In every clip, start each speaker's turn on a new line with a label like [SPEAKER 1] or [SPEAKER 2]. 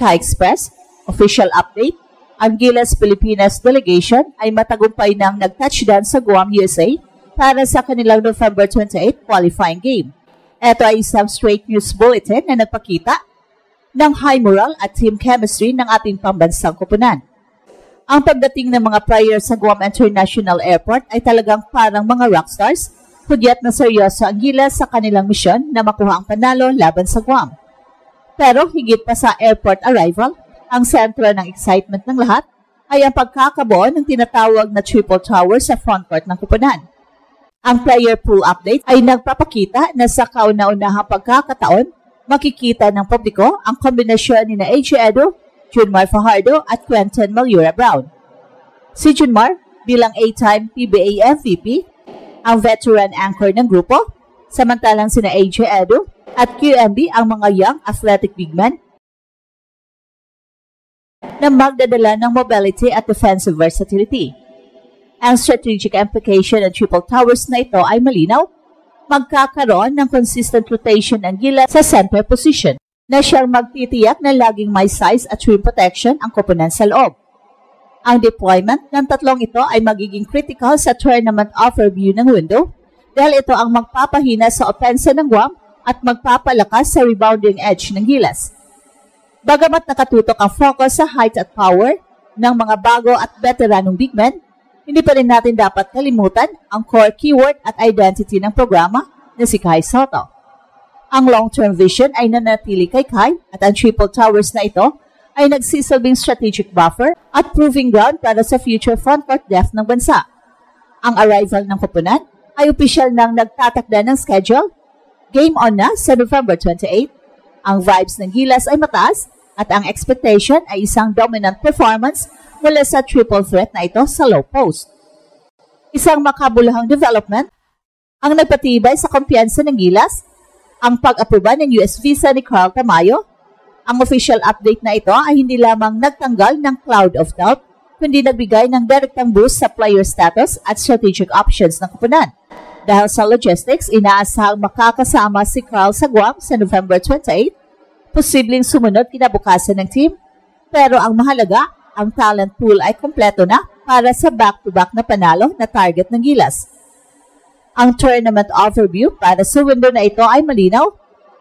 [SPEAKER 1] Sky Express, official update, ang Gilas Pilipinas delegation ay matagumpay nang nag-touchdown sa Guam, USA para sa kanilang November 28 qualifying game. Ito ay isang straight news bulletin na nagpakita ng high moral at team chemistry ng ating pambansang koponan. Ang pagdating ng mga players sa Guam International Airport ay talagang parang mga rockstars, hudyat na seryoso ang Gilas sa kanilang misyon na makuha ang panalo laban sa Guam. Pero higit pa sa airport arrival, ang sentro ng excitement ng lahat ay ang pagkakabuo ng tinatawag na triple tower sa frontcourt ng koponan. Ang player pool update ay nagpapakita na sa kauna-unahang pagkakataon, makikita ng publiko ang kombinasyon ni AJ Edo, Junmar Fajardo at Quentin Malura Brown. Si Junmar bilang 8-time PBA MVP, ang veteran anchor ng grupo, samantalang sina AJ Edo at QMB ang mga young athletic big men na magdadala ng mobility at defensive versatility. Ang strategic implication ng triple towers na ito ay malinaw. Magkakaroon ng consistent rotation ng Gilas sa center position na siyang magtitiyak na laging may size at rim protection ang koponan sa loob. Ang deployment ng tatlong ito ay magiging critical sa tournament overview ng window dahil ito ang magpapahina sa opensa ng Guam at magpapalakas sa rebounding edge ng Gilas. Bagamat nakatutok ang focus sa height at power ng mga bago at veteranong big men, hindi pa rin natin dapat kalimutan ang core keyword at identity ng programa na si Kai Soto. Ang long-term vision ay nanatili kay Kai at ang triple towers na ito ay nagsisilbing strategic buffer at proving ground para sa future frontcourt depth ng bansa. Ang arrival ng koponan ay opisyal nang nagtatakda ng schedule. Game on na sa November 28. Ang vibes ng Gilas ay mataas at ang expectation ay isang dominant performance mula sa triple threat na ito sa low post. Isang makabuluhang development ang nagpatibay sa kumpiyansa ng Gilas, ang pag-aproba ng US visa ni Carl Tamayo. Ang official update na ito ay hindi lamang nagtanggal ng cloud of doubt, kundi nagbigay ng direktang boost sa player status at strategic options ng koponan. Dahil sa logistics, inaasahang makakasama si Carl sa Guam sa November 28, posibleng sumunod kinabukasan ng team, pero ang mahalaga, ang talent pool ay kompleto na para sa back-to-back na panalo na target ng Gilas. Ang tournament overview para sa window na ito ay malinaw.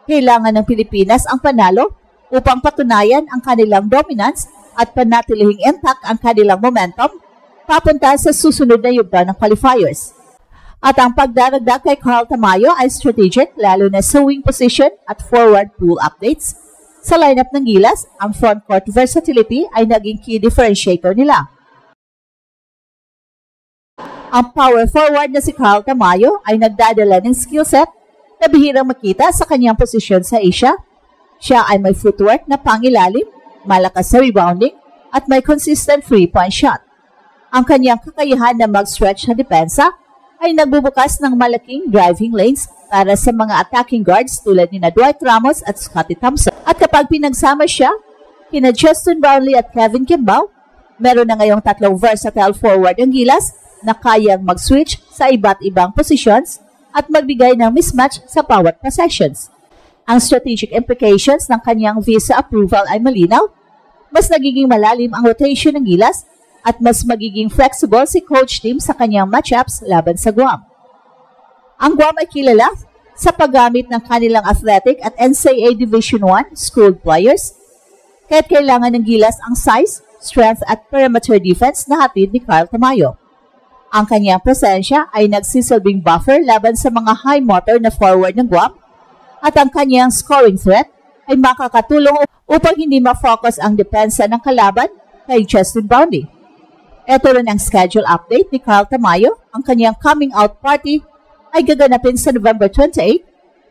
[SPEAKER 1] Kailangan ng Pilipinas ang panalo upang patunayan ang kanilang dominance at panatilihing intact ang kanilang momentum papunta sa susunod na yugto ng qualifiers. At ang pagdaragdag kay Carl Tamayo ay strategic lalo na sa wing position at forward pool updates. Sa lineup ng Gilas, ang frontcourt versatility ay naging key differentiator nila. Ang power forward na si Carl Tamayo ay nagdadala ng skill set na bihirang makita sa kanyang posisyon sa Asia. Siya ay may footwork na pangilalim, malakas sa rebounding, at may consistent three-point shot. Ang kanyang kakayahan na mag-stretch na depensa ay nagbubukas ng malaking driving lanes para sa mga attacking guards tulad ni Dwight Ramos at Scottie Thompson. At kapag pinagsama siya, kina Justin Brownlee at Kevin Kimball, meron na ngayong tatlong versatile forward ang Gilas na kayang mag-switch sa iba't ibang positions at magbigay ng mismatch sa bawat possessions. Ang strategic implications ng kanyang visa approval ay malinaw. Mas nagiging malalim ang rotation ng Gilas at mas magiging flexible si coach team sa kanyang matchups laban sa Guam. Ang Guam ay kilala sa paggamit ng kanilang athletic at NCAA Division I schooled players, kaya't kailangan ng Gilas ang size, strength at perimeter defense na hatid ni Carl Tamayo. Ang kanyang presensya ay nagsisilbing buffer laban sa mga high motor na forward ng Guam at ang kanyang scoring threat ay makakatulong upang hindi ma-focus ang depensa ng kalaban kay Justin Brownlee. Ito rin ang schedule update ni Carl Tamayo. Ang kanyang coming out party ay gaganapin sa November 28,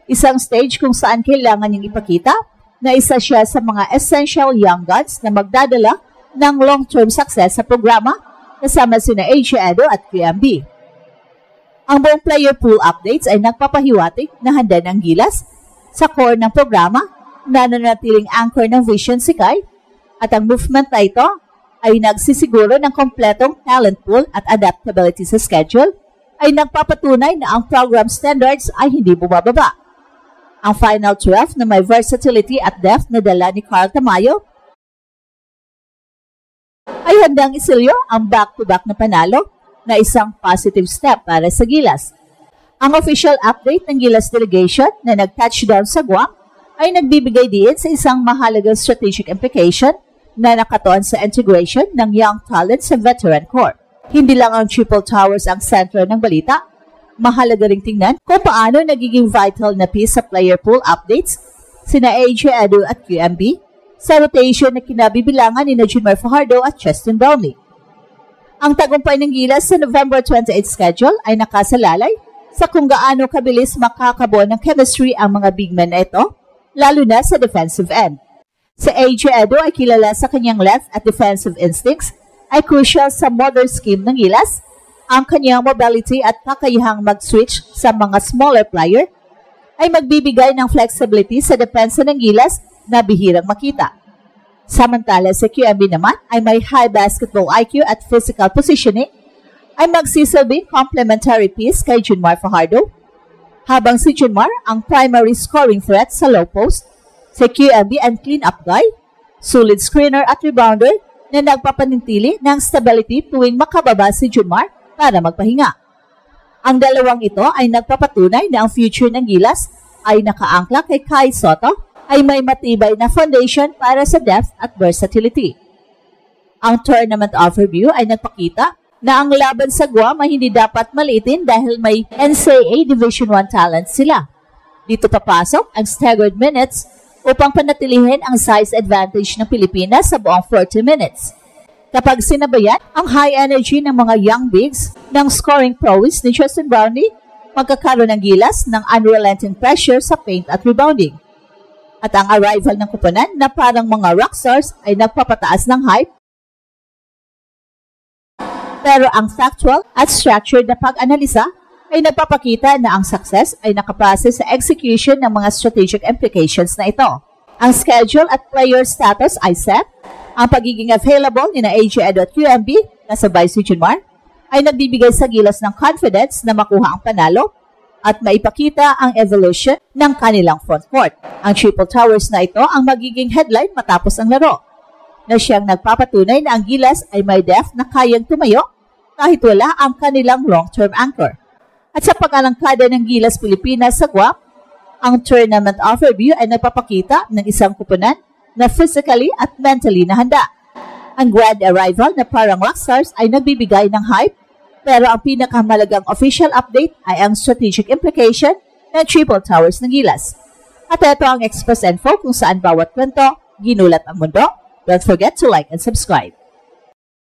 [SPEAKER 1] isang stage kung saan kailangan niyang ipakita na isa siya sa mga essential young guns na magdadala ng long-term success sa programa kasama sina AJ Edo at QMB. Ang buong player pool updates ay nagpapahiwatig na handa ng Gilas sa core ng programa na nanatiling anchor ng vision si Kai at ang movement na ito ay nagsisiguro ng kompletong talent pool at adaptability sa schedule ay nagpapatunay na ang program standards ay hindi bumababa. Ang Final 12 na may versatility at depth na dala ni Carl Tamayo ay handang isilyo ang back-to-back na panalo na isang positive step para sa Gilas. Ang official update ng Gilas delegation na nag-touchdown sa Guam ay nagbibigay diin sa isang mahalagang strategic implication na nakatuon sa integration ng young talent sa veteran core. Hindi lang ang Triple Towers ang sentro ng balita, mahalaga ring tingnan kung paano nagiging vital na piece sa player pool updates sina AJ Edu at QMB sa rotation na kinabibilangan ni Junmar Fajardo at Justin Brownlee. Ang tagumpay ng Gilas sa November 28 schedule ay nakasalalay sa kung gaano kabilis makakabuo ng chemistry ang mga big men na ito, lalo na sa defensive end. Si AJ Edu ay kilala sa kanyang length at defensive instincts ay crucial sa modern scheme ng Gilas. Ang kanyang mobility at kakayahang mag-switch sa mga smaller player ay magbibigay ng flexibility sa depensa ng Gilas na bihirang makita. Samantala si QMB naman ay may high basketball IQ at physical positioning ay magsisilbing complementary piece kay Junmar Fajardo. Habang si Junmar ang primary scoring threat sa low post, si QMB ang clean-up guy, solid screener at rebounder na nagpapanintili ng stability tuwing makababa si Junmar para magpahinga. Ang dalawang ito ay nagpapatunay na ang future ng Gilas ay nakaangkla kay Kai Sotto ay may matibay na foundation para sa depth at versatility. Ang tournament overview ay nagpakita na ang laban sa Guam ay hindi dapat maliitin dahil may NCAA Division I talent sila. Dito papasok ang staggered minutes upang panatilihin ang size advantage ng Pilipinas sa buong 40 minutes. Kapag sinabayan ang high energy ng mga young bigs ng scoring prowess ni Justin Brownlee, magkakaroon ng Gilas ng unrelenting pressure sa paint at rebounding. At ang arrival ng kuponan na parang mga rockstars ay nagpapataas ng hype. Pero ang factual at structured na pag-analisa ay nagpapakita na ang success ay nakapase sa execution ng mga strategic implications na ito. Ang schedule at player status ay set. Ang pagiging available ni AJ Edu at QMB na sabay si Junmar ay nagbibigay sa Gilas ng confidence na makuha ang panalo at maipakita ang evolution ng kanilang frontcourt. Ang Triple Towers na ito ang magiging headline matapos ang laro, na siyang nagpapatunay na ang Gilas ay may depth na kayang tumayo kahit wala ang kanilang long-term anchor. At sa pag-alangkada ng Gilas Pilipinas sa Guam, ang tournament overview ay nagpapakita ng isang kuponan na physically at mentally na handa. Ang grand arrival na parang rockstars ay nagbibigay ng hype, pero ang pinakamalagang official update ay ang strategic implication ng Triple Towers ng Gilas. At ito ang Express Info kung saan bawat kwento ginulat ang mundo. Don't forget to like and subscribe.